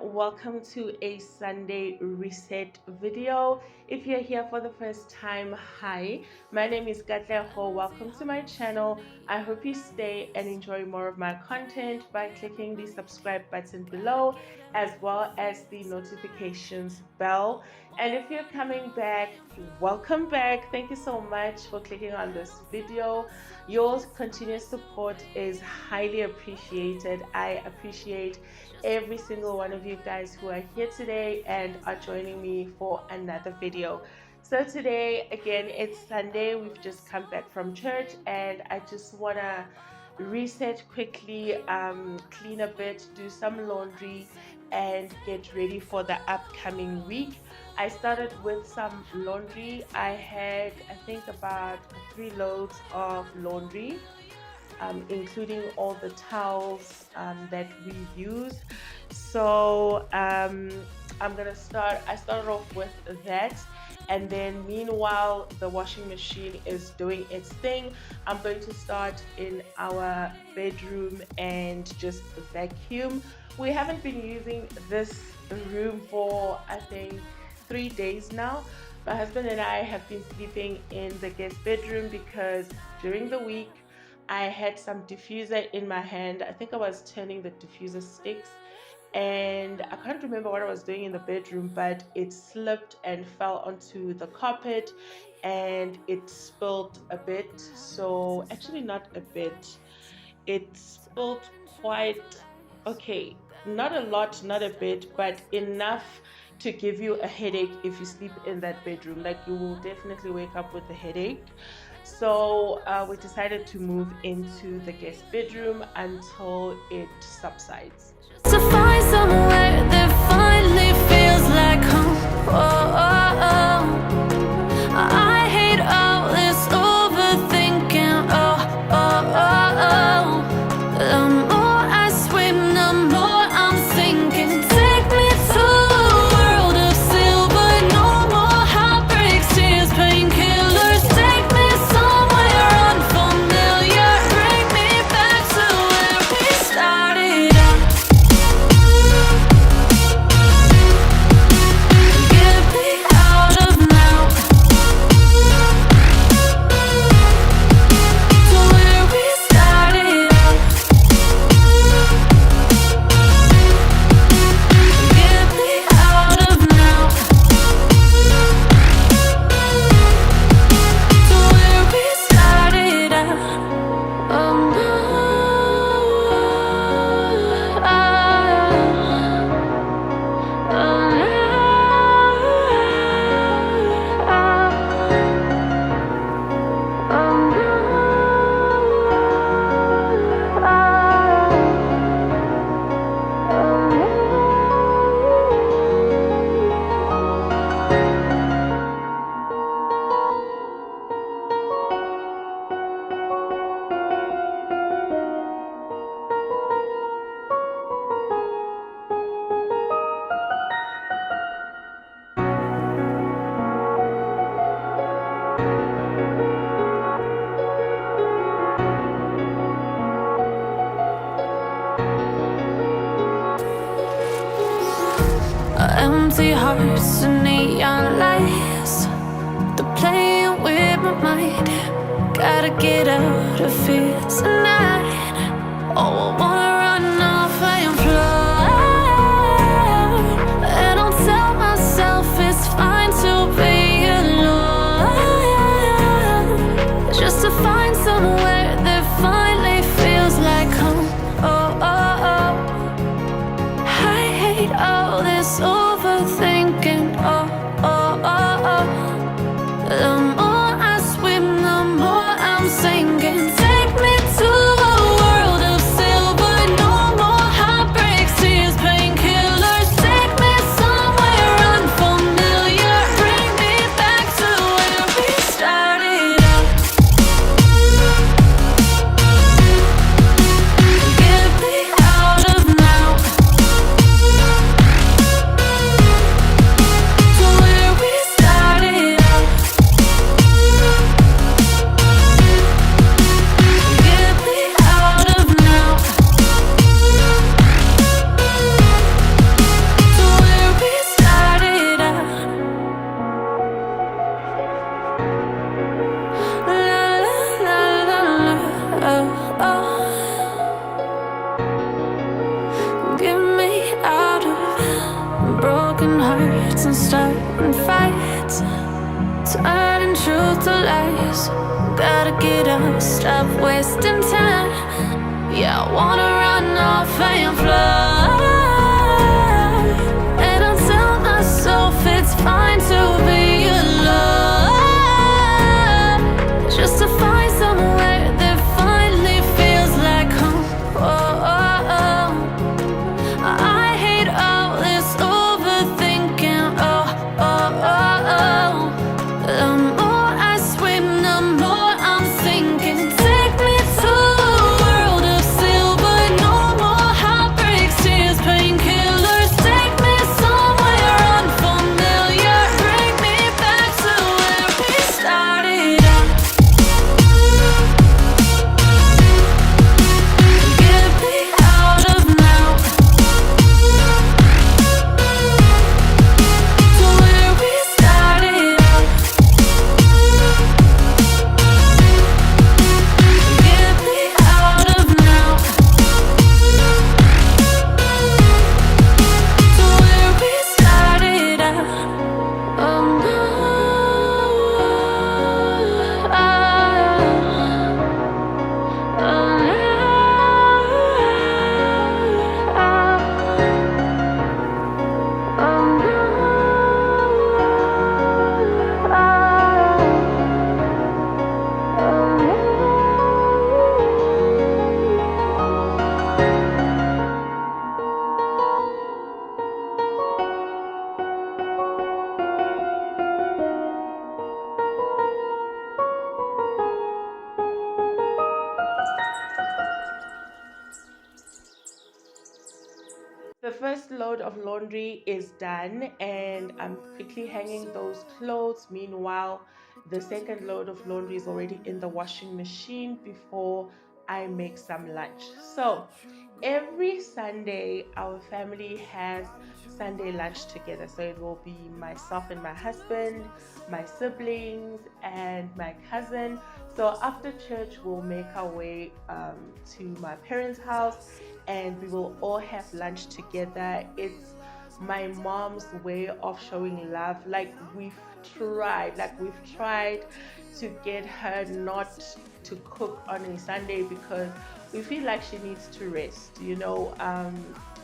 Welcome to a Sunday reset video. If you're here for the first time, hi, my name is Katleho. Welcome to my channel. I hope you stay and enjoy more of my content by clicking the subscribe button below, as well as the notifications bell. And if you're coming back, welcome back. Thank you so much for clicking on this video. Your continuous support is highly appreciated. I appreciate every single one of you guys who are here today and are joining me for another video. So today, again, it's Sunday. We've just come back from church and I just want to reset quickly, clean a bit, do some laundry and get ready for the upcoming week. I started with some laundry. I had, I think, about 3 loads of laundry, including all the towels that we use. So I'm gonna I started off with that, and then meanwhile the washing machine is doing its thing. I'm going to start in our bedroom and just vacuum. We haven't been using this room for, I think, 3 days now. My husband and I have been sleeping in the guest bedroom because during the week I had some diffuser in my hand. I think I was turning the diffuser sticks and I can't remember what I was doing in the bedroom, but it slipped and fell onto the carpet and it spilled a bit. So actually not a bit, it spilled quite, okay, not a lot, not a bit, but enough to give you a headache if you sleep in that bedroom. Like, you will definitely wake up with a headache. So we decided to move into the guest bedroom until it subsides. To find somewhere that finally feels like home. Oh, oh, oh. I hate all this overthinking. Oh, oh, oh, oh. The more I swim, the more I'm sinking. Take me to a world of silver. No more heartbreaks, tears, painkillers. Take me somewhere unfamiliar. Bring me back to where we started out. Get me out of now. To where we started out. Get me out of now. To where we started out. Oh no. Empty hearts and neon lights. They're playing with my mind. Gotta get out of here tonight. Oh, I wanna run off and fly. And I'll tell myself it's fine to be alone. Just to find somewhere that finally feels like home. Oh, oh, oh. I hate all this overthinking. Oh, oh, oh, oh. The more I swim, the more I'm sinking. Take me to a world of silver. and fights, turning truth to lies. Gotta get up, stop wasting time. Yeah, I wanna run off and fly. And I'll tell myself it's fine to be alone, just to find somewhere that finally feels like home. Oh, oh, oh. I hate all this overthinking. Oh, oh, oh, oh. The more I swim, the more I'm sinking. Take me to a world of silver. No more heartbreaks, tears, painkillers. Take me somewhere unfamiliar. Bring me back to where we started out. Get me out of now, to where we started out. Get me out of now, to where we started out. Oh no, The first load of laundry is done, and I'm quickly hanging those clothes. Meanwhile, the second load of laundry is already in the washing machine before I make some lunch. So, every Sunday, our family has Sunday lunch together. So, it will be myself and my husband, my siblings, and my cousin. So, after church, we'll make our way to my parents' house and we will all have lunch together. It's my mom's way of showing love. Like we've tried to get her not to cook on a Sunday because we feel like she needs to rest.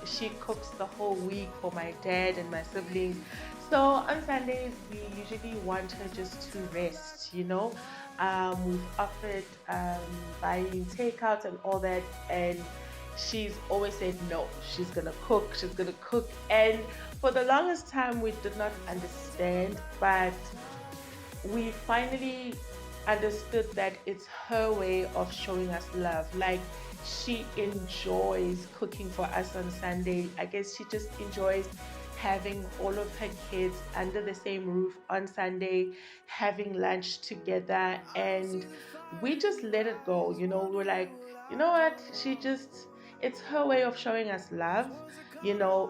She cooks the whole week for my dad and my siblings. So on Sundays, we usually want her just to rest. We've offered buying takeouts and all that, and she's always said no, she's gonna cook. And for the longest time, we did not understand, but we finally understood that it's her way of showing us love. Like, she enjoys cooking for us on Sunday. I guess she just enjoys having all of her kids under the same roof on Sunday, having lunch together, and we just let it go. We're like, you know what? It's her way of showing us love,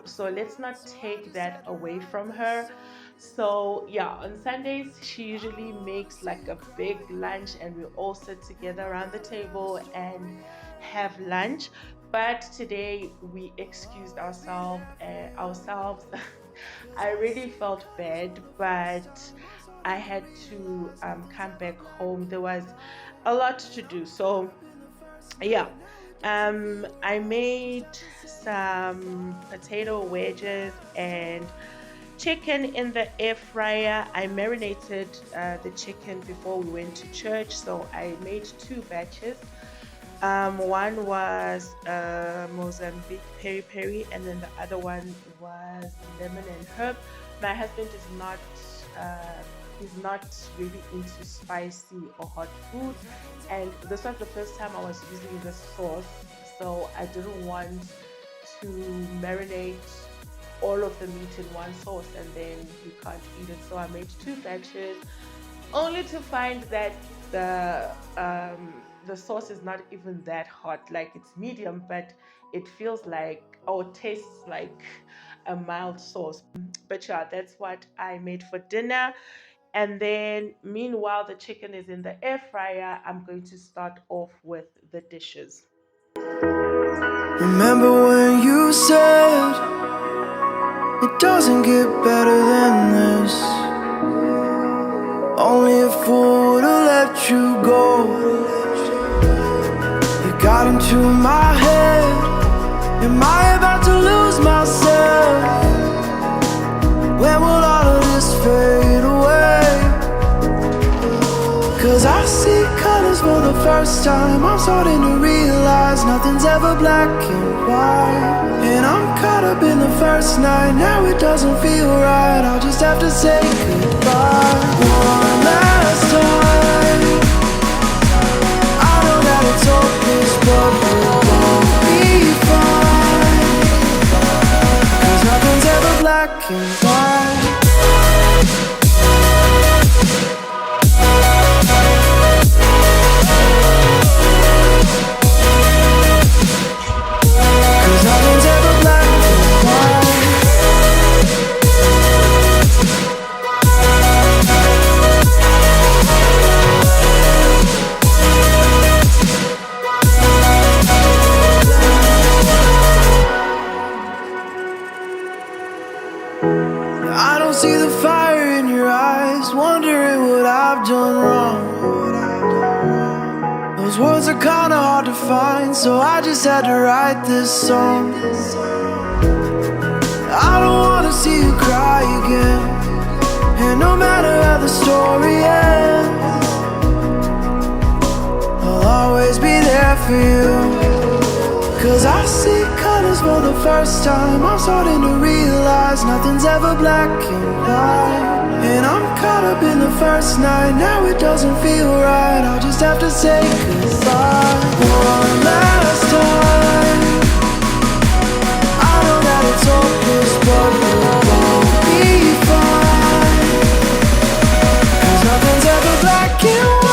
so let's not take that away from her. So yeah, on Sundays she usually makes like a big lunch and we all sit together around the table and have lunch. But today we excused ourselves. I really felt bad, but I had to come back home. There was a lot to do. So yeah, I made some potato wedges and chicken in the air fryer. I marinated the chicken before we went to church, so I made two batches. One was Mozambique peri peri, and then the other one was lemon and herb. My husband is not. Uh, He's not really into spicy or hot food, and this was the first time I was using the sauce, so I didn't want to marinate all of the meat in one sauce and then you can't eat it. So I made two batches, only to find that the the sauce is not even that hot. Like, it's medium, but it feels like, or tastes like, a mild sauce. But yeah, that's what I made for dinner. And then meanwhile the chicken is in the air fryer, I'm going to start off with the dishes. Remember when you said it don't doesn't get better than this. Only a fool would've let you go. You got into my head. Am I about to lose myself? When will all of this fade away? 'Cause I see colors for the first time. I'm starting to realize nothing's ever black and white. And I'm caught up in the first night. Now it doesn't feel right. I'll just have to say goodbye one last time. I know that it's hopeless, but we'll both be fine. 'Cause nothing's ever black and white. I don't see the fire in your eyes, wondering what I've done wrong. Those words are kinda hard to find, so I just had to write this song. I don't wanna see you cry again, and no matter how the story ends, I'll always be there for you. 'Cause I see colors for the first time. I'm starting to realize nothing's ever black and white. And I'm caught up in the first night. Now it doesn't feel right. I'll just have to say goodbye one last time. I know that it's hopeless, but we'll both be fine. 'Cause nothing's ever black and white.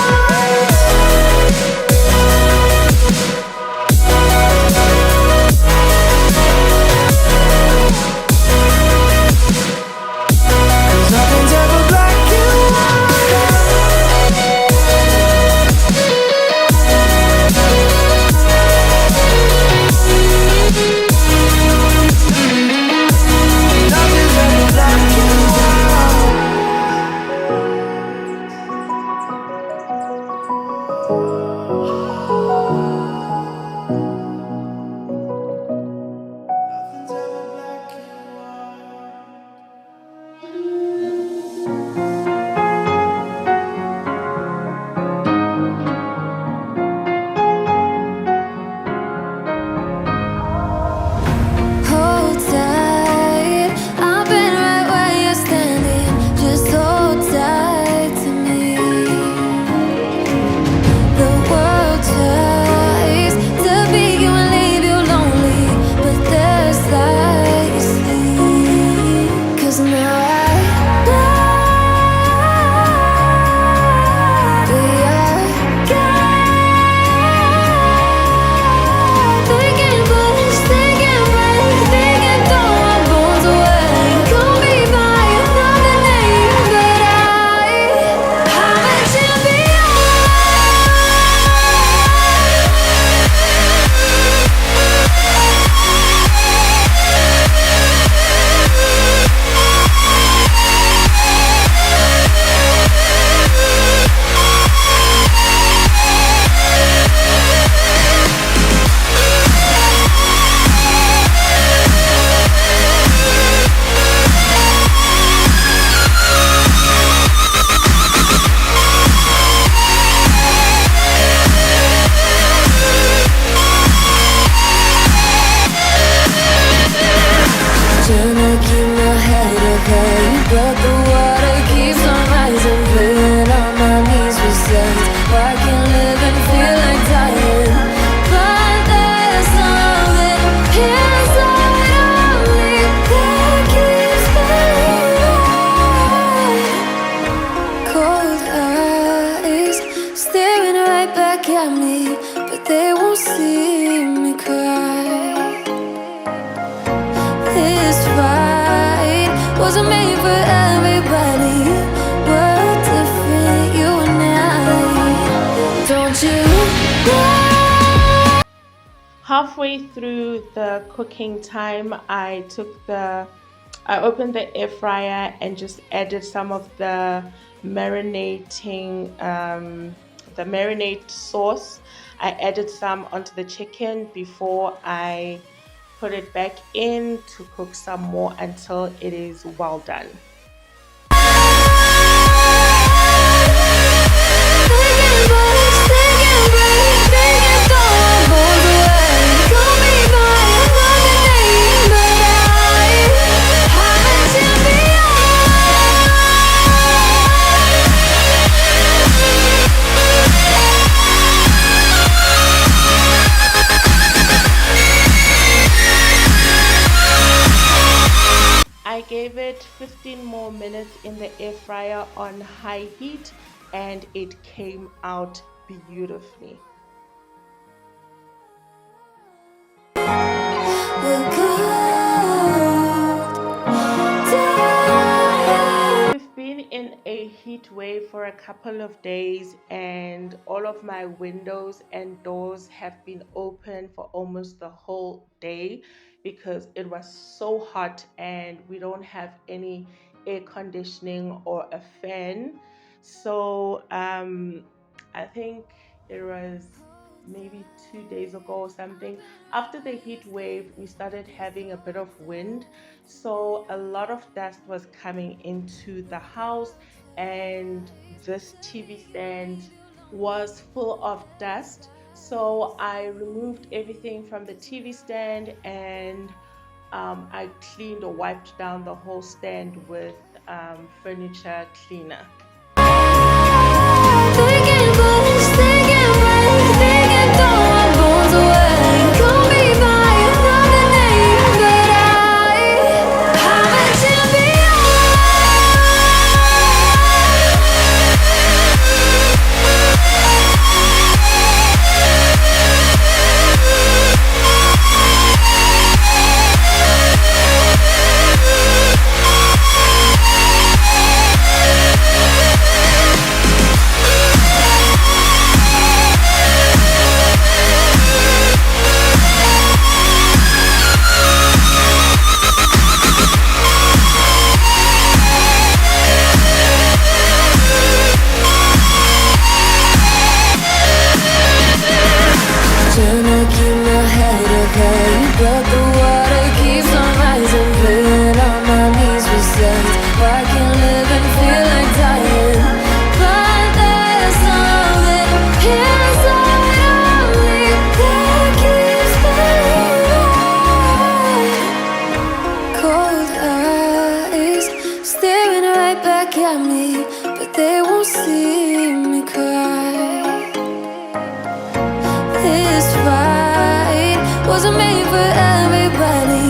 wasn't made for everybody. We're different, you and I. Don't you know? Halfway through the cooking time, I took the I opened the air fryer and just added some of the marinade sauce. I added some onto the chicken before I put it back in to cook some more until it is well done. I gave it 15 more minutes in the air fryer on high heat and it came out beautifully. We've been in a heat wave for a couple of days and all of my windows and doors have been open for almost the whole day because it was so hot and we don't have any air conditioning or a fan. So I think it was maybe 2 days ago or something. After the heat wave, we started having a bit of wind, so a lot of dust was coming into the house, and this TV stand was full of dust. So I removed everything from the TV stand and I cleaned or wiped down the whole stand with furniture cleaner. Wasn't made for everybody.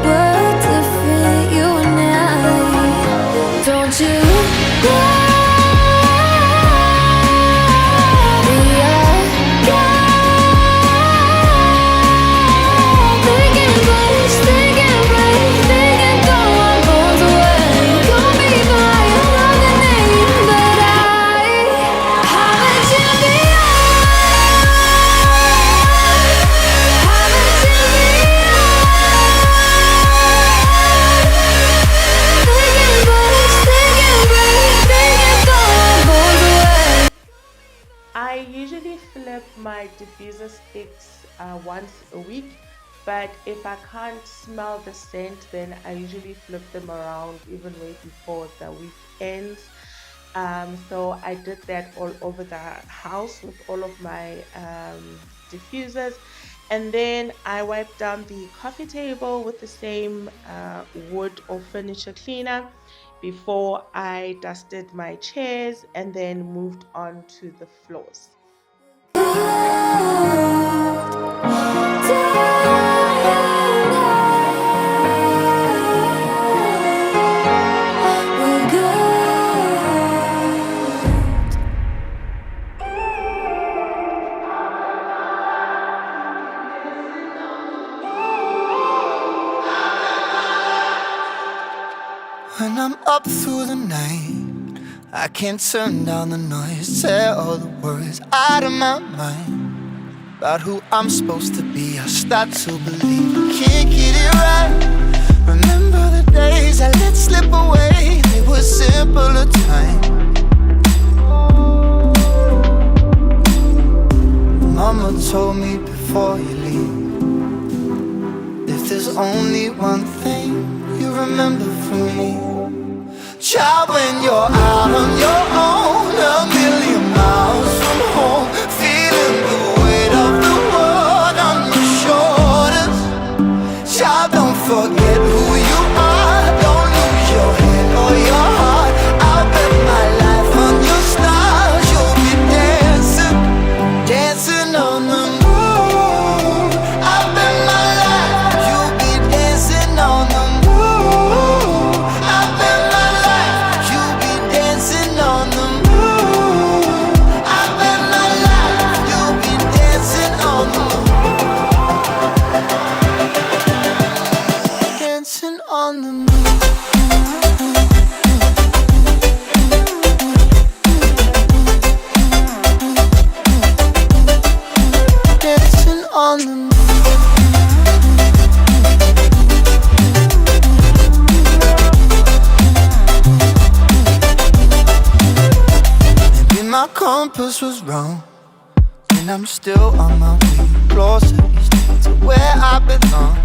We're different, you and I. Don't you know we are thinking about, thinking right, thinking going both ways. Call me by another name, but I'm a champion. I usually flip my diffuser sticks once a week, but if I can't smell the scent, then I usually flip them around even way before the week ends. So I did that all over the house with all of my diffusers, and then I wiped down the coffee table with the same wood or furniture cleaner before I dusted my chairs and then moved on to the floors. When I'm up through the night, I can't turn down the noise. Tear all the worries out of my mind about who I'm supposed to be. I start to believe I can't get it right. Remember the days I let slip away, they were simpler times. Mama told me before you leave, if there's only one thing you remember from me, child, when you're out on your own, a million miles from home, feeling the weight of the world on your shoulders, child, don't forget who you are, don't lose your head or your heart. I'll bet my life on your stars, you'll be dancing, dancing on the moon. I'll bet my life you'll be dancing on the moon. I'll bet my life you'll be dancing on the moon. I'll bet my life you'll be dancing on the moon. Dancing on the moon. Dancing on the moon. Maybe my compass was wrong, and I'm still on my way closer each day to where I belong.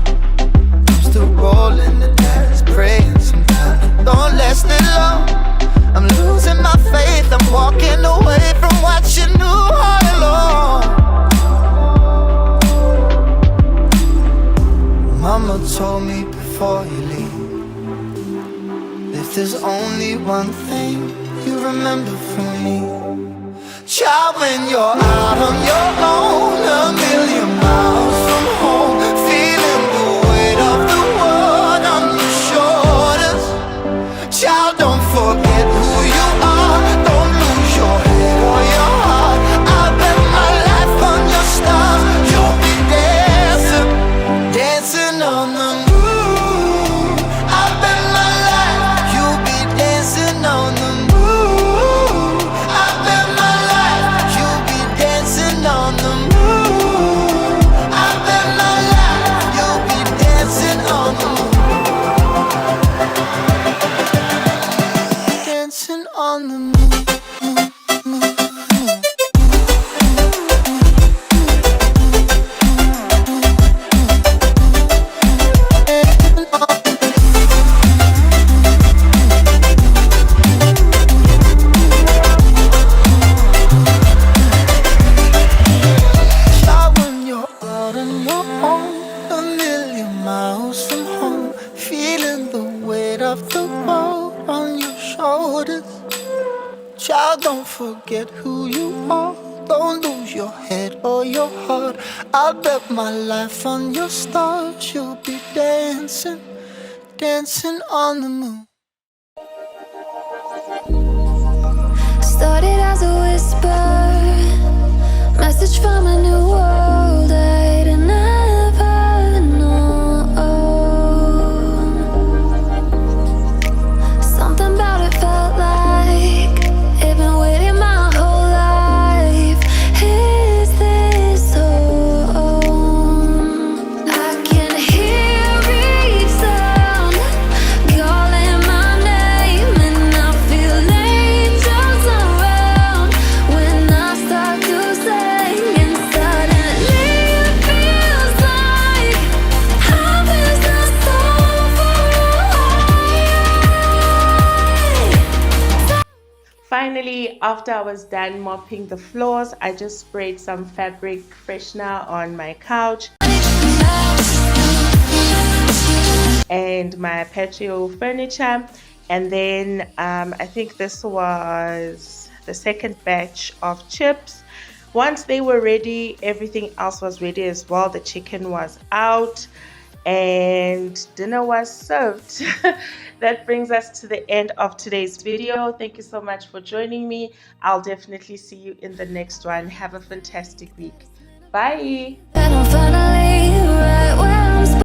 I'm still rolling the dice, praying sometimes don't last it long. I'm losing my faith, I'm walking away from what you knew all along. Mama told me before you leave, if there's only one thing you remember from me, child, when you're out on your own, a million miles from home, feeling the weight of the world on your shoulders, child, don't forget who you are, don't lose your head or your heart. I'll bet my life on your stars, you'll be dancing, dancing on the moon. I'll bet my life you'll be dancing on the moon. I'll bet my life you'll be dancing on the moon. I'll bet my life you'll be dancing on the moon. Dancing on the moon. Child, when you're out on your own, a million miles from home, feeling the weight of the world on your shoulders, child, don't forget who you are, don't lose your head or your heart. I'll bet my life on your stars, you'll be dancing, dancing on the moon. Started as a whisper, message from a new world I'd never known. Something about it felt like it'd been waiting my whole life. Is this home? I can hear each sound calling my name, and I feel angels around when I start to sing, and suddenly it feels like heaven's not so far away. Finally, after I was done mopping the floors, I just sprayed some fabric freshener on my couch and my patio furniture. And then I think this was the second batch of chips. Once they were ready, everything else was ready as well. The chicken was out and dinner was served. That brings us to the end of today's video. Thank you so much for joining me. I'll definitely see you in the next one. Have a fantastic week. Bye. And I'm finally right